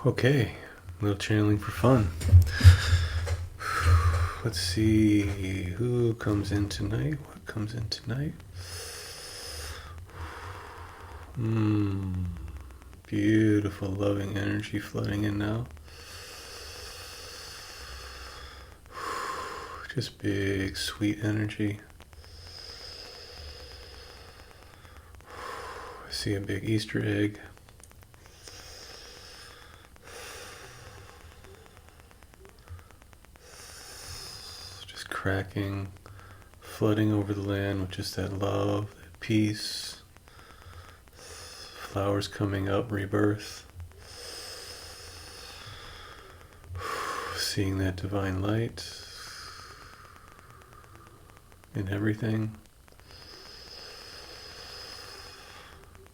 Okay, a little channeling for fun. Let's see who comes in tonight. What comes in tonight? Beautiful, loving energy flooding in now. Just big, sweet energy. I see a big Easter egg. Just cracking, flooding over the land with just that love, that peace. Flowers coming up, rebirth. Seeing that divine light in everything.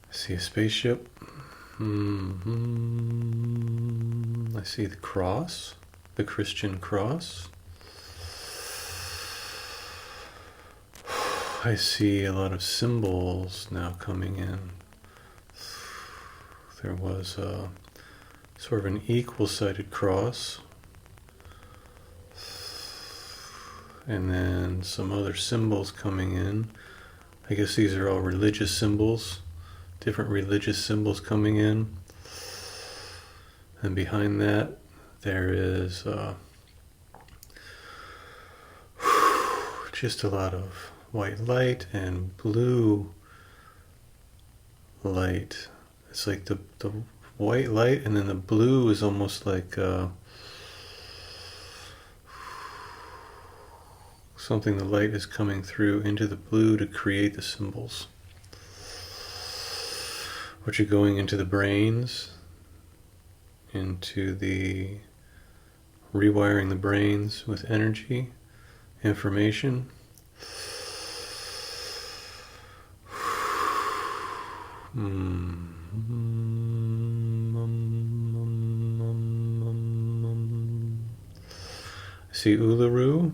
I see a spaceship. I see the cross, the Christian cross. I see a lot of symbols now coming in. There was a sort of an equal-sided cross, and then some other symbols coming in. I guess these are all religious symbols, different religious symbols coming in. And behind that, there is just a lot of white light and blue light. It's like the white light, and then the blue is almost like something the light is coming through into the blue to create the symbols, which are going into the brains, into the rewiring the brains with energy, information. I see Uluru,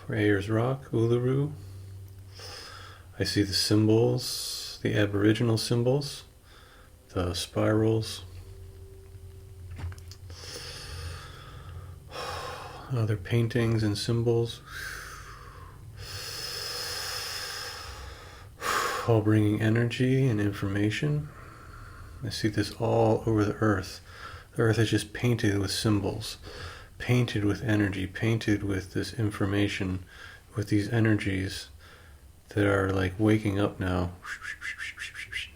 or Ayers Rock, Uluru. I see the symbols, the Aboriginal symbols, the spirals, other paintings and symbols, all bringing energy and information. I see this all over the earth. The earth is just painted with symbols, painted with energy, painted with this information, with these energies that are like waking up now.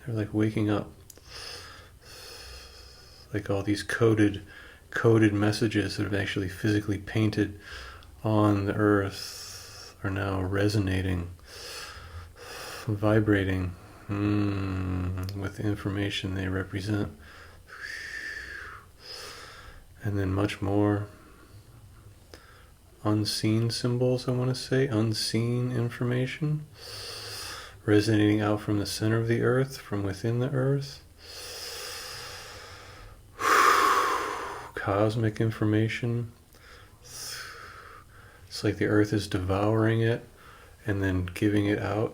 They're like waking up. Like all these coded messages that are actually physically painted on the earth are now resonating, vibrating with the information they represent. And then much more unseen symbols, I want to say, unseen information, resonating out from the center of the earth, from within the earth. Cosmic information. It's like the earth is devouring it and then giving it out.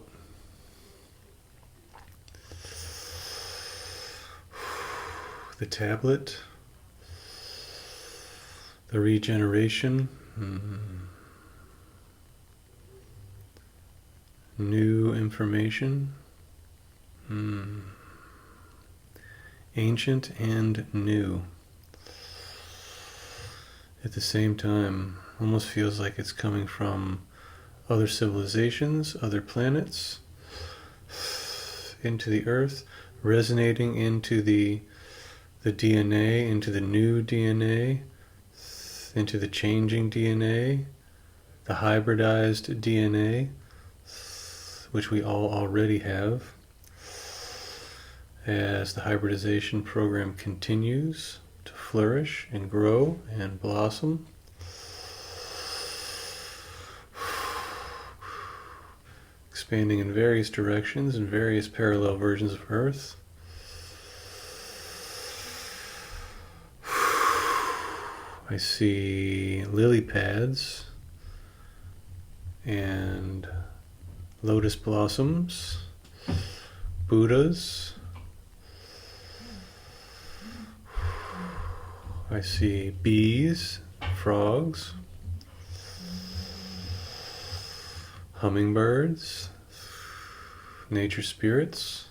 The tablet, the regeneration, new information, ancient and new. At the same time, almost feels like it's coming from other civilizations, other planets, into the earth, resonating into the DNA, into the new DNA, into the changing DNA, the hybridized DNA, which we all already have, as the hybridization program continues to flourish and grow and blossom. Expanding in various directions in various parallel versions of Earth. I see lily pads and lotus blossoms, Buddhas, I see bees, frogs, hummingbirds, nature spirits.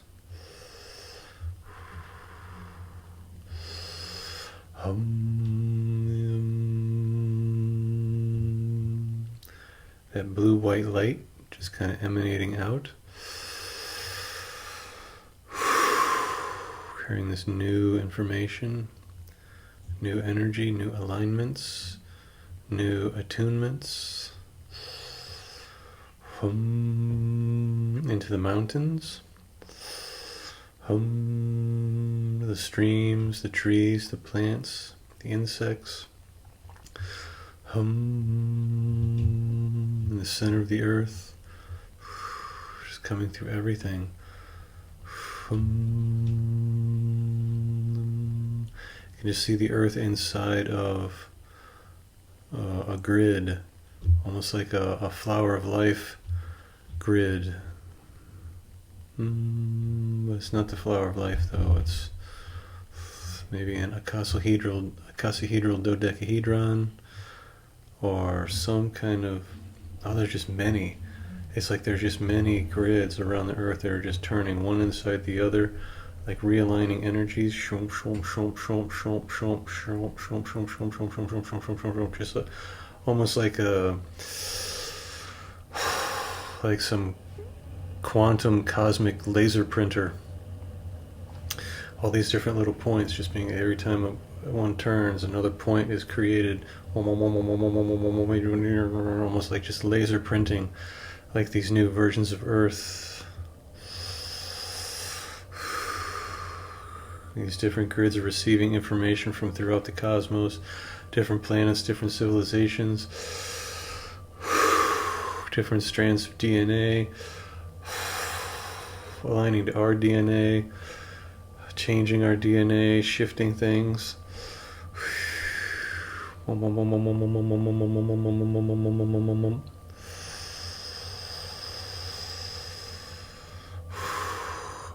That blue-white light just kind of emanating out. Carrying this new information, new energy, new alignments, new attunements. Into the mountains. The streams, the trees, the plants, the insects. In the center of the earth. Just coming through everything. You can just see the earth inside of a grid, almost like a flower of life grid. But it's not the flower of life, though. It's maybe an icosahedral dodecahedron, or some kind of... Oh, there's just many. It's like there's just many grids around the earth that are just turning one inside the other, like realigning energies. Just almost like some quantum cosmic laser printer. All these different little points just being, every time one turns, another point is created. Almost like just laser printing, like these new versions of Earth. These different grids are receiving information from throughout the cosmos, different planets, different civilizations, different strands of DNA, aligning to our DNA, changing our DNA, shifting things.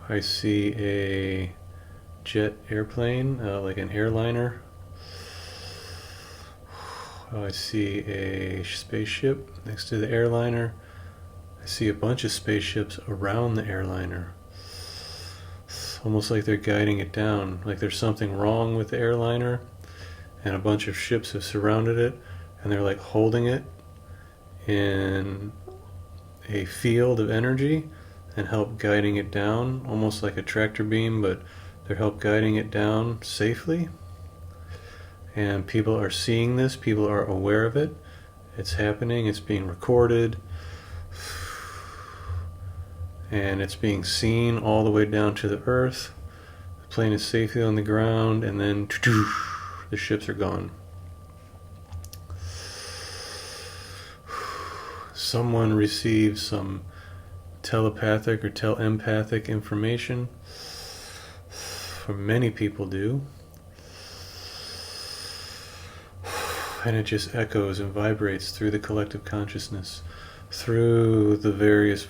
I see a jet airplane, like an airliner. I see a spaceship next to the airliner. I see a bunch of spaceships around the airliner. It's almost like they're guiding it down, like there's something wrong with the airliner, and a bunch of ships have surrounded it, and they're like holding it in a field of energy and help guiding it down, almost like a tractor beam, but they're help guiding it down safely. And people are seeing this, people are aware of it, it's happening, it's being recorded, and it's being seen all the way down to the earth. The plane is safely on the ground, and then the ships are gone. Someone receives some telepathic or telepathic information, or many people do, and it just echoes and vibrates through the collective consciousness, through the various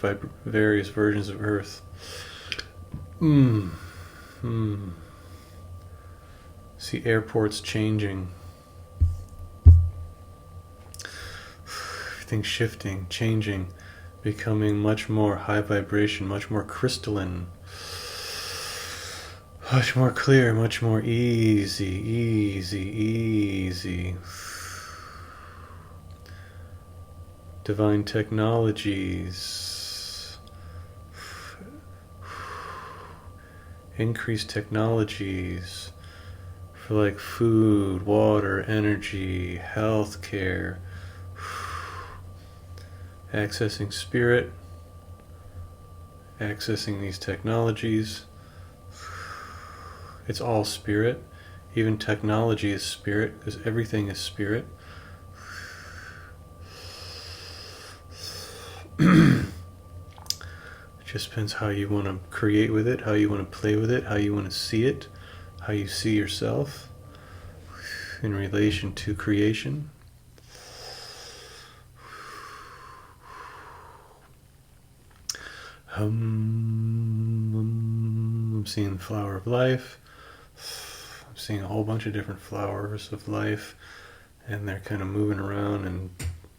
versions of Earth. See airports changing, everything shifting, changing, becoming much more high vibration, much more crystalline, much more clear, much more easy. Divine technologies, increased technologies for like food, water, energy, healthcare, accessing spirit, accessing these technologies. It's all spirit. Even technology is spirit, because everything is spirit. It just depends how you want to create with it, how you want to play with it, how you want to see it, how you see yourself in relation to creation. I'm seeing the flower of life. I'm seeing a whole bunch of different flowers of life, and they're kind of moving around and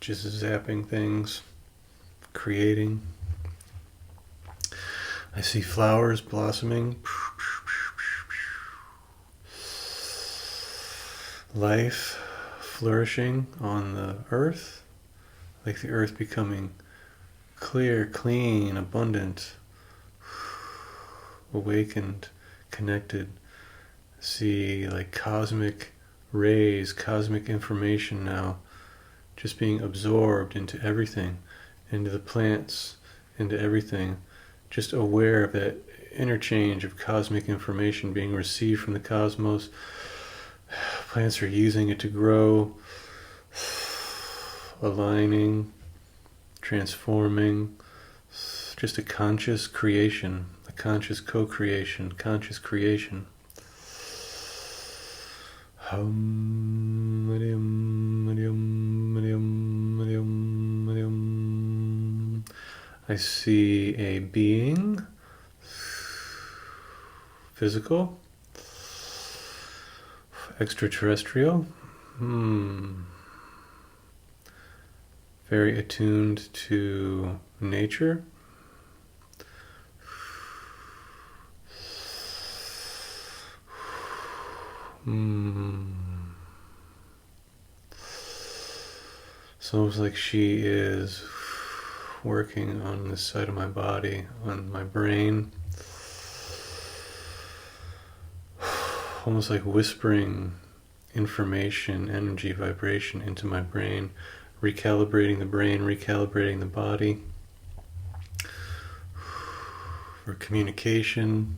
just zapping things, creating. I see flowers blossoming, life flourishing on the earth, like the earth becoming clear, clean, abundant, awakened, connected. See like cosmic rays, cosmic information now just being absorbed into everything, into the plants, into everything. Just aware of that interchange of cosmic information being received from the cosmos. Plants are using it to grow, aligning, transforming. Just a conscious creation, a conscious co-creation, conscious creation. Hum, I see a being, physical, extraterrestrial, very attuned to nature. It's almost like she is working on this side of my body, on my brain. Almost like whispering information, energy, vibration into my brain, recalibrating the brain, recalibrating the body for communication,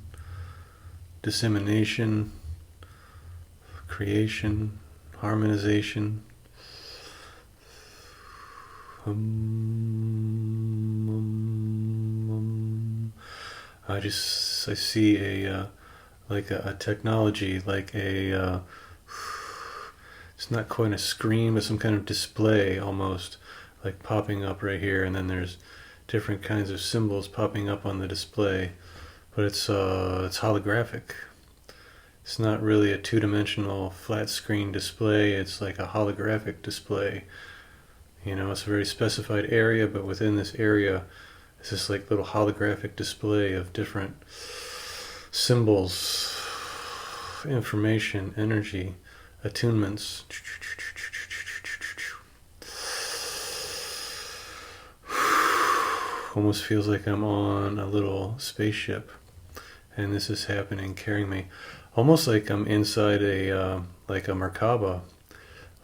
dissemination, creation, harmonization. I see a technology, like a it's not quite a screen, but some kind of display almost, like popping up right here, and then there's different kinds of symbols popping up on the display, but it's holographic. It's not really a two-dimensional flat screen display, it's like a holographic display. You know, it's a very specified area, but within this area, it's this like little holographic display of different symbols, information, energy, attunements. Almost feels like I'm on a little spaceship, and this is happening, carrying me. Almost like I'm inside a Merkaba,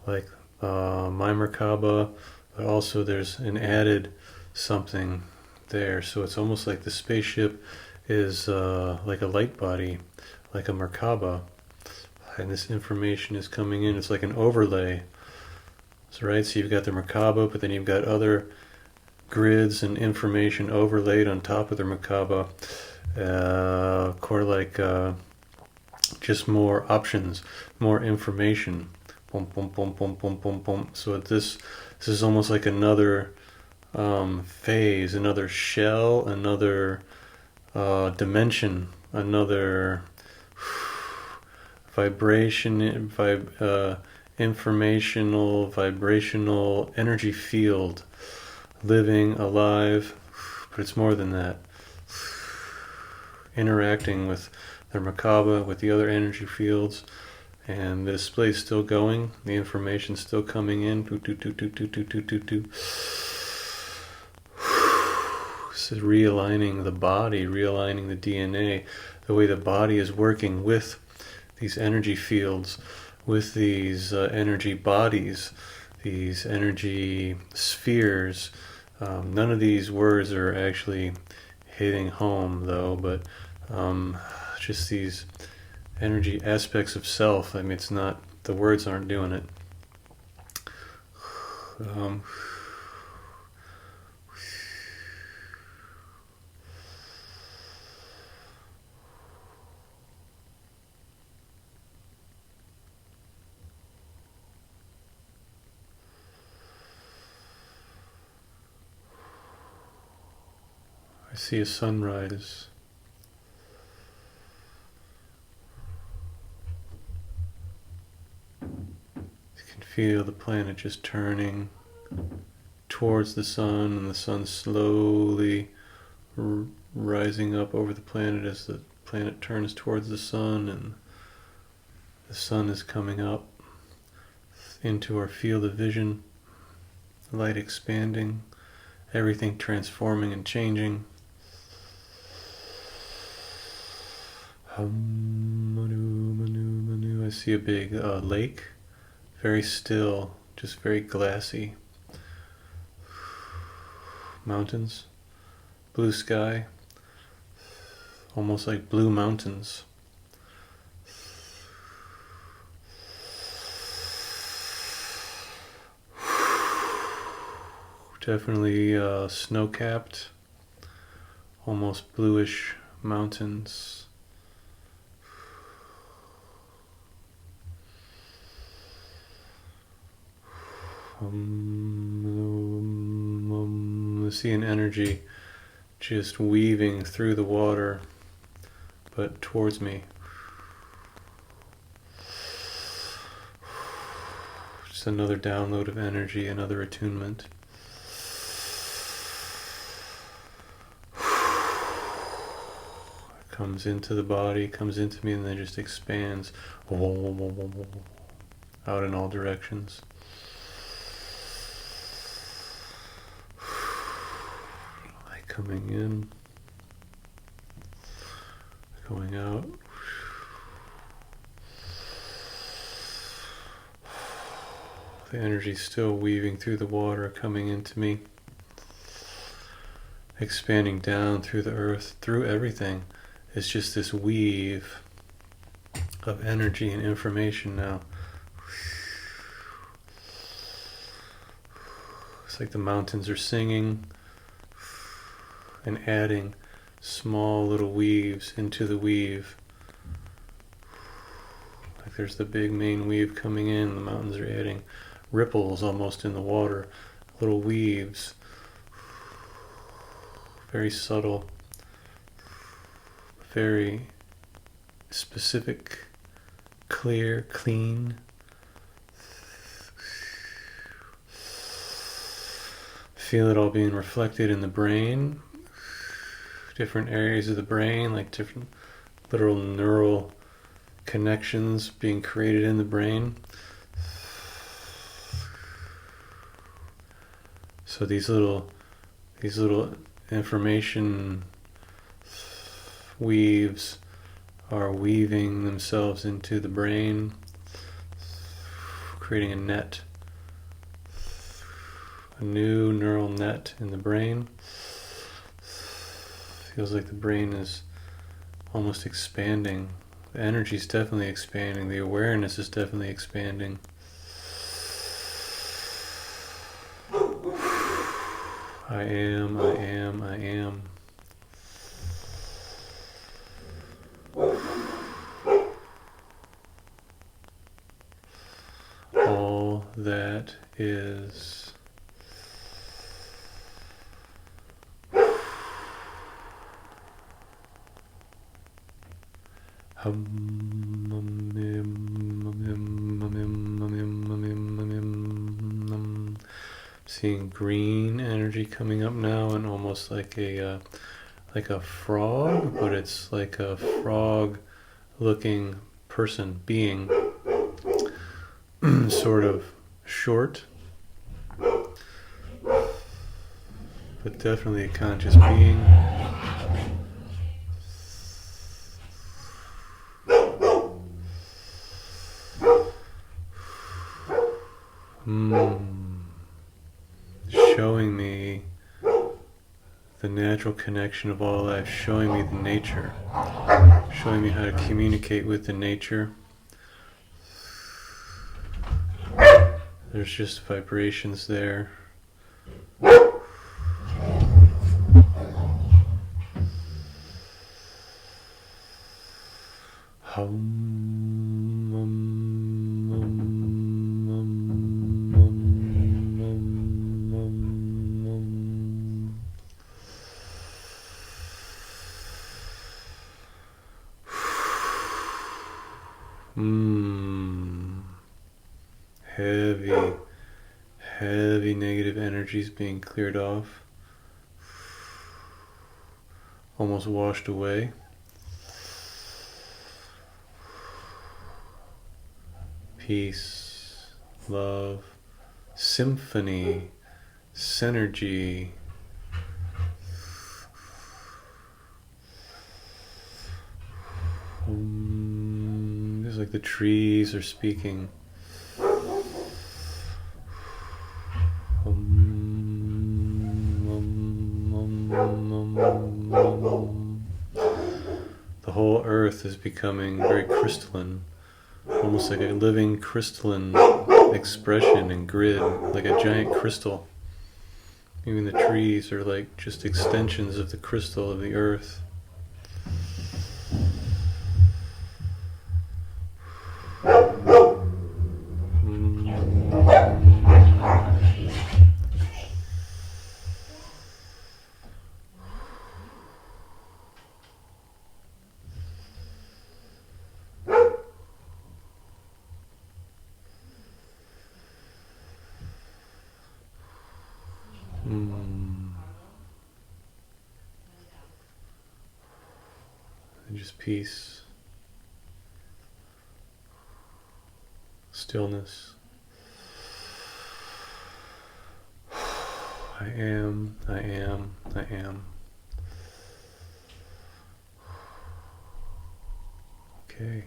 like my Merkaba, but also there's an added something there. So it's almost like the spaceship is like a light body, like a Merkaba, and this information is coming in. It's like an overlay. So right, so you've got the Merkaba, but then you've got other grids and information overlaid on top of the Merkaba, just more options, more information. Boom, boom, boom, boom, boom, boom, boom. So this is almost like another phase, another shell, another dimension, another informational, vibrational energy field, living, alive, but it's more than that. Interacting with the Merkaba, with the other energy fields, and the display is still going, the information's still coming in. This is realigning the body, realigning the DNA, the way the body is working with these energy fields, with these energy bodies, these energy spheres. None of these words are actually hitting home though, but just these energy aspects of self. I mean, it's not, the words aren't doing it. I see a sunrise. Feel the planet just turning towards the sun, and the sun slowly rising up over the planet as the planet turns towards the sun, and the sun is coming up into our field of vision, light expanding, everything transforming and changing. Manu, manu, manu. I see a big lake, very still, just very glassy. Mountains, blue sky, almost like blue mountains. Definitely snow-capped, almost bluish mountains. I see an energy just weaving through the water, but towards me. Just another download of energy, another attunement. It comes into the body, comes into me, and then just expands out in all directions. Coming in, going out. The energy still weaving through the water, coming into me, expanding down through the earth, through everything. It's just this weave of energy and information now. It's like the mountains are singing and adding small little weaves into the weave. Like there's the big main weave coming in, the mountains are adding ripples almost in the water, little weaves, very subtle, very specific, clear, clean. Feel it all being reflected in the brain. Different areas of the brain, like different literal neural connections being created in the brain. So these little information weaves are weaving themselves into the brain, creating a net, a new neural net in the brain. Feels like the brain is almost expanding. The energy is definitely expanding. The awareness is definitely expanding. I am, I am, I am. All that is. Seeing green energy coming up now, and almost like a frog, but it's like a frog-looking person, being, sort of short, but definitely a conscious being. Showing me the natural connection of all life, showing me the nature, showing me how to communicate with the nature. There's just vibrations there. heavy, heavy negative energies being cleared off, almost washed away. Peace, love, symphony, synergy. It's like the trees are speaking. The whole earth is becoming very crystalline, almost like a living crystalline expression and grid, like a giant crystal. Even the trees are like just extensions of the crystal of the earth. And just peace, stillness. I am, I am, I am. Okay.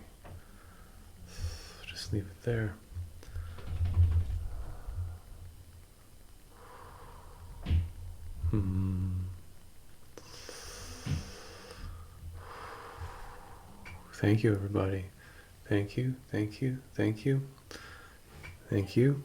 Just leave it there. Thank you, everybody. Thank you, thank you, thank you, thank you.